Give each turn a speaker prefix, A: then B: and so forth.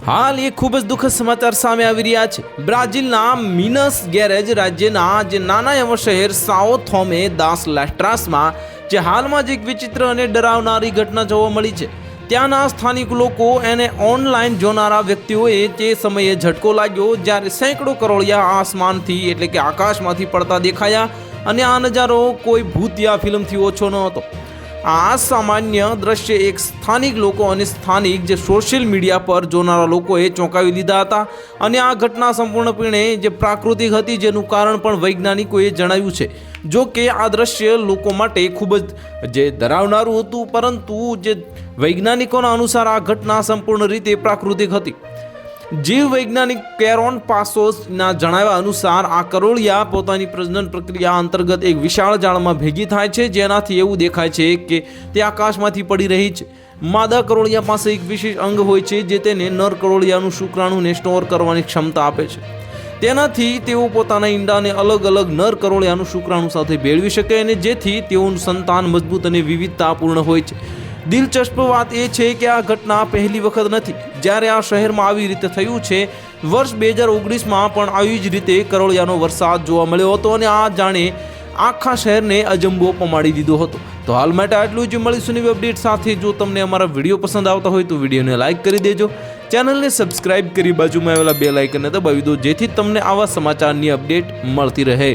A: હાલ એ ખૂબ જ દુઃખદ સમાચાર સામે આવી રહ્યા છે। બ્રાઝિલના મિનસ ગેરેજ રાજ્યના જે નાના એવા શહેર સાઓ થોમે દાસ લેસ્ટ્રાસમાં જે હાલમાં જ એક વિચિત્ર અને ડરાવનારી ઘટના જોવા મળી છે। ત્યાંના સ્થાનિક લોકો એને ઓનલાઈન જોનારા વ્યક્તિઓએ તે સમયે ઝટકો લાગ્યો જ્યારે સેંકડો કરોળિયા આસમાનથી એટલે કે આકાશમાંથી પડતા દેખાયા અને આ નજારો કોઈ ભૂત યા ફિલ્મથી ઓછો ન હતો। આ સામાન્ય દ્રશ્ય એક સ્થાનિક લોકો અને સ્થાનિક જે સોશિયલ મીડિયા પર જોનારા લોકોએ ચોંકાવી લીધા હતા અને આ ઘટના સંપૂર્ણપણે જે પ્રાકૃતિક હતી જેનું કારણ પણ વૈજ્ઞાનિકોએ જણાવ્યું છે। જો કે આ દ્રશ્ય લોકો માટે ખૂબ જ જે ડરાવનારું હતું, પરંતુ જે વૈજ્ઞાનિકોના અનુસાર આ ઘટના સંપૂર્ણ રીતે પ્રાકૃતિક હતી। જીવ વૈજ્ઞાનિક કેરોન પાસોસના જણાવ્યા અનુસાર આ કરોળિયા પોતાની પ્રજનન પ્રક્રિયા અંતર્ગત એક વિશાળ જાળમાં ભેગી થાય છે, જેનાથી એવું દેખાય છે કે તે આકાશમાંથી પડી રહી છે। માદા કરોળિયા પાસે એક વિશેષ અંગ હોય છે જે તેને નર કરોળિયાનું શુક્રાણુને સ્ટોર કરવાની ક્ષમતા આપે છે। તેનાથી તેઓ પોતાના ઈંડાને અલગ અલગ નર કરોળિયાનું શુક્રાણુ સાથે ભેળવી શકે અને જેથી તેઓનું સંતાન મજબૂત અને વિવિધતાપૂર્ણ હોય છે। દિલચસ્પ વાત એ છે કે આ ઘટના પહેલી વખત નથી જ્યારે આ શહેરમાં આવી રીતે થયું છે। વર્ષ 2019માં પણ આવી જ રીતે કરોળિયાનો વરસાદ જોવા મળ્યો હતો અને આ જાણે આખા શહેરને અજંબો પમાડી દીધો હતો। તો હાલ માટે આટલું જ, મળીશું નવી અપડેટ સાથે। જો તમને અમારા વિડીયો પસંદ આવતા હોય તો વિડીયોને લાઇક કરી દેજો, ચેનલને સબસ્ક્રાઇબ કરી બાજુમાં આવેલા બેલ આઇકનને દબાવી દો જેથી તમને આવા સમાચારની અપડેટ મળતી રહે।